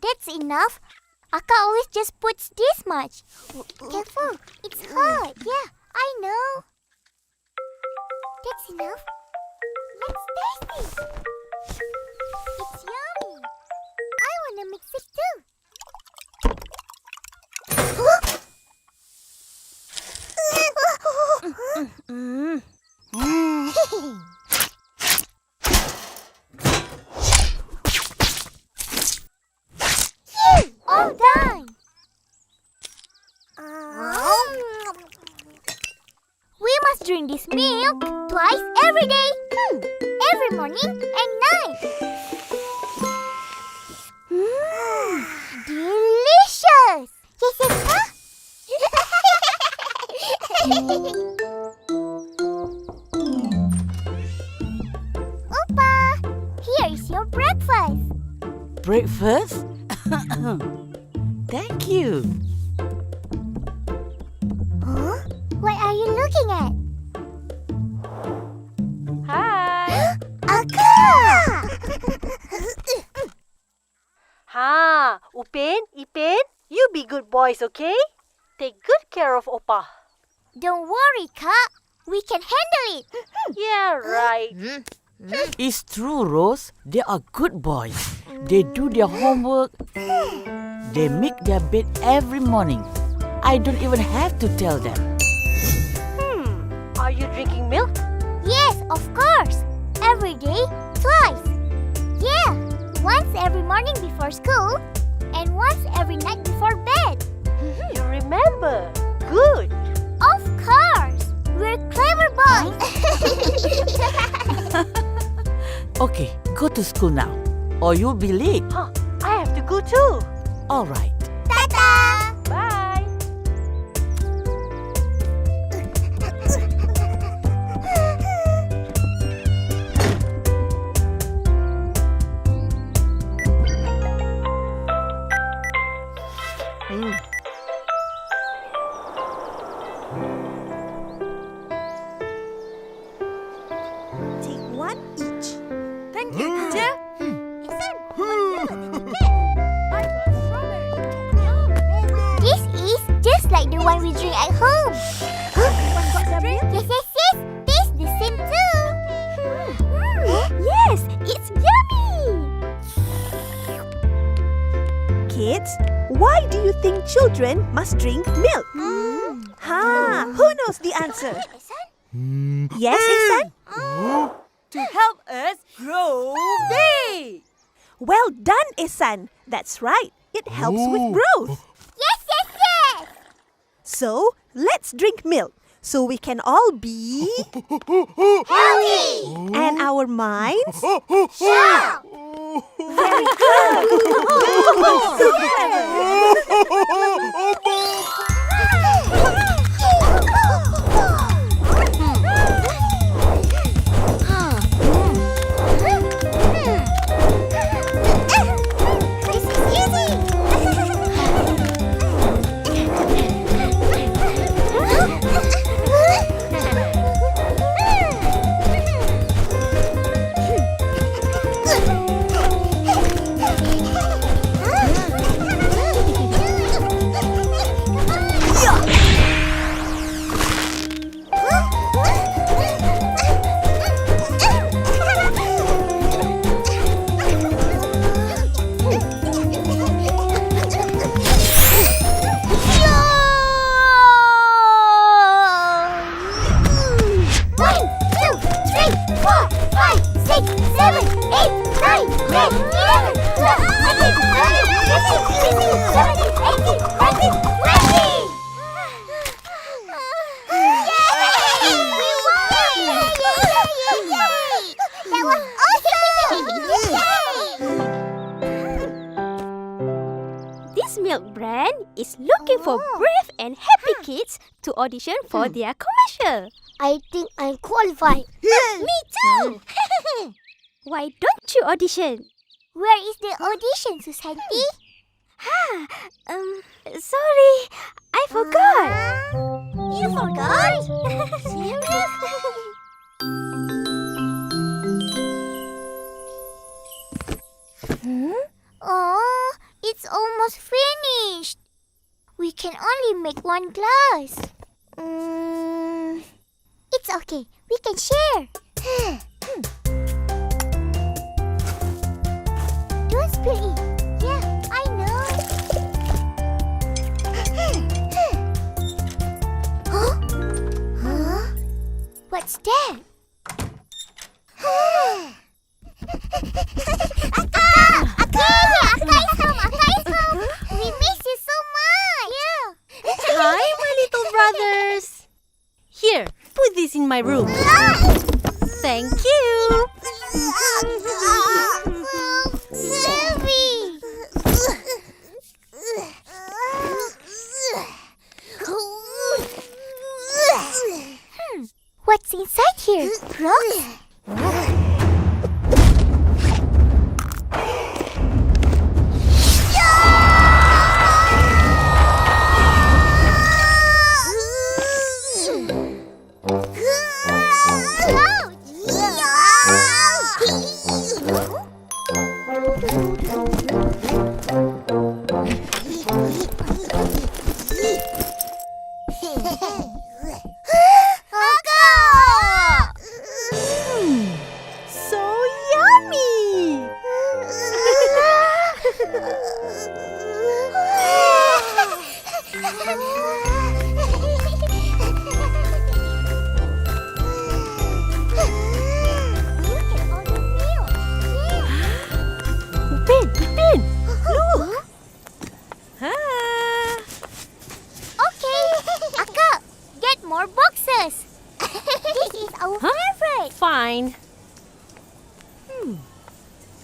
That's enough. Aka always just puts this much. Careful, it's hot. Yeah, I know. That's enough. Let's taste it. It's yummy. I want to mix it too. All done. We must drink this milk twice every day. Every morning and night. Delicious. Yes, yes, huh? Opah, here is your breakfast. Breakfast? Thank you. Huh? What are you looking at? Hi. Aka! Upin, Ipin, you be good boys, okay? Take good care of Opah. Don't worry, Kak. We can handle it. Yeah, right. It's true, Rose. They are good boys. They do their homework. They make their bed every morning. I don't even have to tell them. Are you drinking milk? Yes, of course. Every day, twice. Yeah, once every morning before school and once every night before bed. You remember. Good. Of course. We're clever boys. Okay, go to school now, or you'll be late. I have to go too. All right. Ta-ta! Bye. Take one each. Thank you, teacher. This is just like the one we drink at home. Yes, yes, yes. Taste the same too. Yes, it's yummy. Kids, why do you think children must drink milk? Who knows the answer? Yes, Ihsan? To help us grow big. Well done, Ihsan. That's right. It helps with growth. Yes, yes, yes. So, let's drink milk so we can all be Healthy. and our minds. Sharp. Very good. So clever. This is easy. This milk brand is looking for brave and happy kids to audition for their commercial. I think I'm qualified. Me too! Why don't you audition? Where is the audition, Susanti? Sorry, I forgot. You forgot? Serious? Oh, it It's almost finished. We can only make one glass. It's okay. We can share. Don't spill it. Yeah, I know. Huh? What's that? Akka is home. We miss you so much. Yeah. Hi, my little brothers. Here, put this in my room. Thank you. Heavy. What's inside here? Rocks? So yummy. Upin, look. Okay, Akka, get more boxes. This is our favorite. Fine.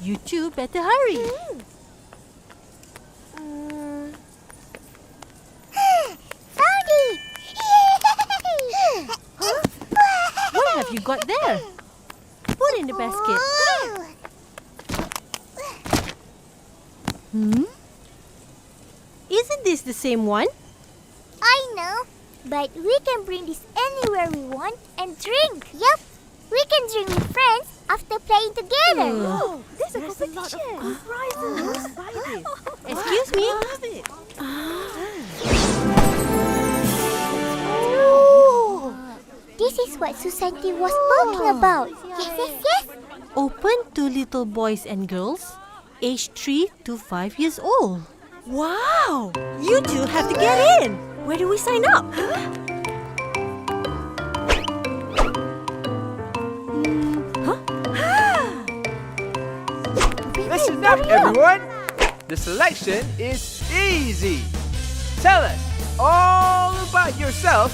You two better hurry. Found it. What have you got there? Put in the basket. Isn't this the same one? I know, but we can bring this anywhere we want and drink. Yup, we can drink with friends after playing together. There's a competition. Excuse me. This is what society was talking about. Yes. Open to little boys and girls, aged 3 to 5 years old. Wow! You two have to get in. Where do we sign up? Listen up, everyone. The selection is easy. Tell us all about yourself,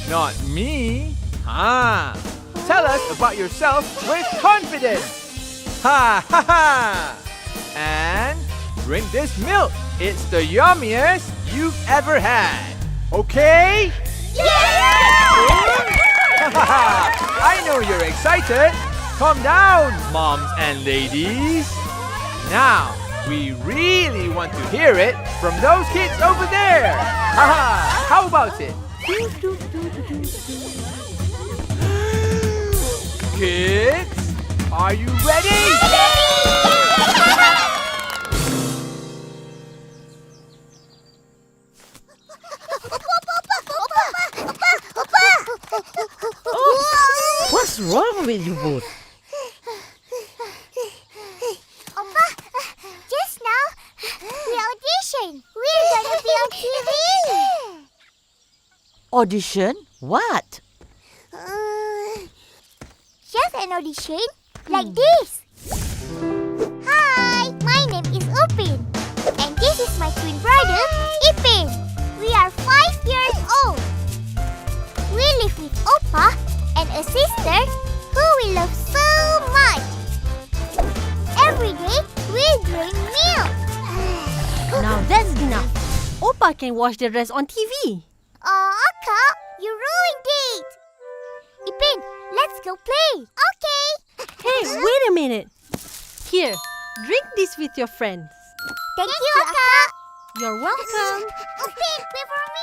not me. Tell us about yourself with confidence. Ha ha ha! And drink this milk. It's the yummiest you've ever had. Okay? I know you're excited. Calm down, moms and ladies. Now, we really want to hear it from those kids over there. How about it? Kids, are you ready? What's wrong with you both? Opah, just now, we auditioned. We're gonna be on TV. Audition? What? Just an audition like this. Hi, my name is Upin. And this is my twin brother, Ipin. We are 5 years old. We live with Opah and a sister who we love so much. Every day, we drink milk. Now that's enough. Opah can watch the rest on TV. Akka, you ruined it. Ipin, let's go play. Okay. Hey, wait a minute. Here, drink this with your friends. Thank you, Akka. You're welcome. Upin, wait for me.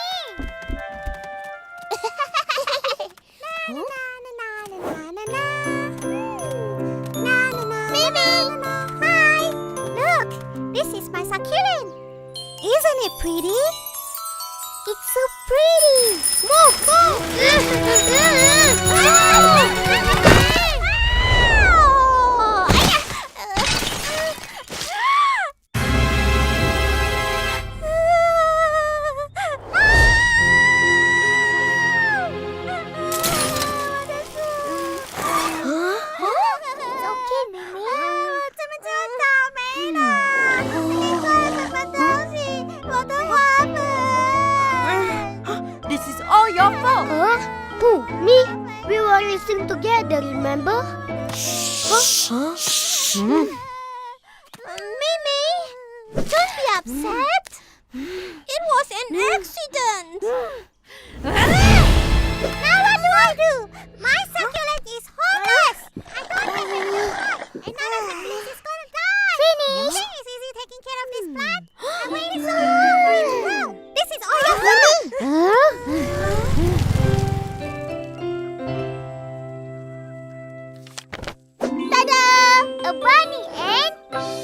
Mei Mei, hi. Look, this is my succulent. Isn't it pretty? It's so pretty. Move, This is all your fault. Who? Me? We were listening together, remember? Mimi, don't be upset. It was an accident. Now what do I do? My succulent is homeless. I don't think it will work. Another succulent is gonna die. Finish. Is he taking care of this plant? I waited so long for it to grow. This is all your fault. Ta-da! A bunny and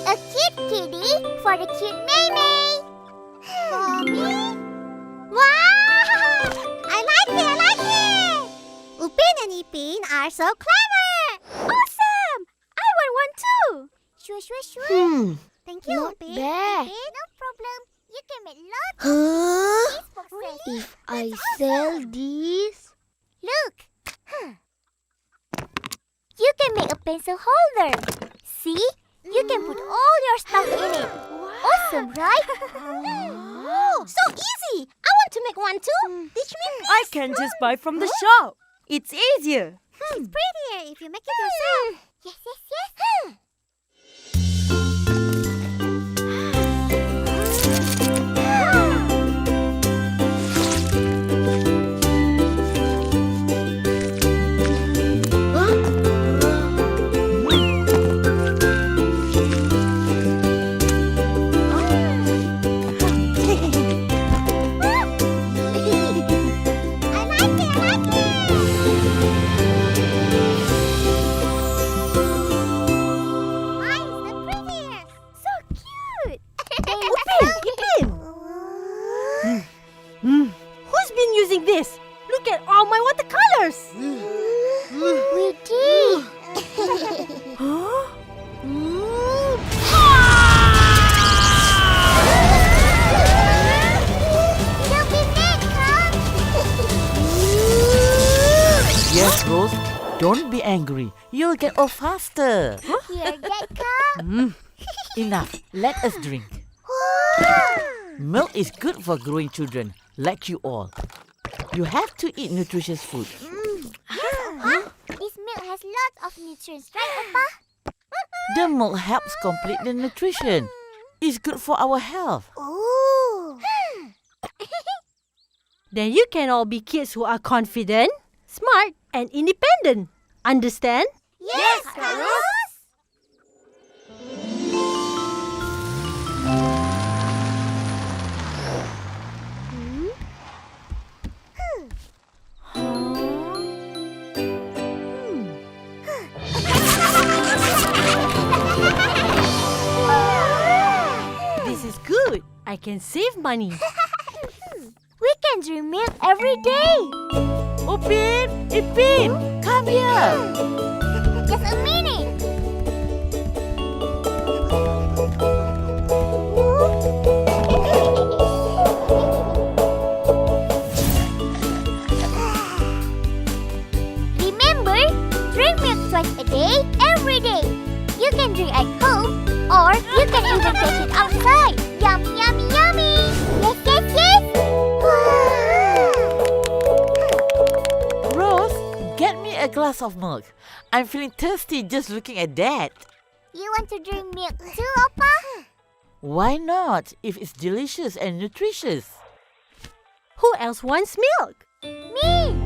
a cute kitty for the cute Mei Mei. For me? Wow! I like it! Upin and Ipin are so clever! Awesome! I want one too. Sure. Thank you, Not Upin. bad. Upin, no problem. You can make lots of these boxes. If I sell these... Look! You can make a pencil holder. See? You can put all your stuff in it. Awesome, right? So easy! I want to make one too. Teach me, please. I can just buy from the shop. It's easier. It's prettier if you make it yourself. Yes. Who's been using this? Look at all my watercolors. We did. Don't be mad, Kong. Yes, Rose. Don't be angry. You'll get off faster. Here, get Kong. Enough. Let us drink. Milk is good for growing children, like you all. You have to eat nutritious food. This milk has lots of nutrients, right, Opah? The milk helps complete the nutrition. It's good for our health. Ooh. Then you can all be kids who are confident, smart, and independent. Understand? Yes, Kak Ros. This is good. I can save money. We can drink milk every day. Upin Ipin, come here. Just a minute. Remember, drink milk twice a day, every day. You can drink at home, or you can even take it outside. Yummy, yummy, yummy. Yes. Rose, get me a glass of milk. I'm feeling thirsty just looking at that. You want to drink milk too, Opah? Why not, if it's delicious and nutritious? Who else wants milk? Me.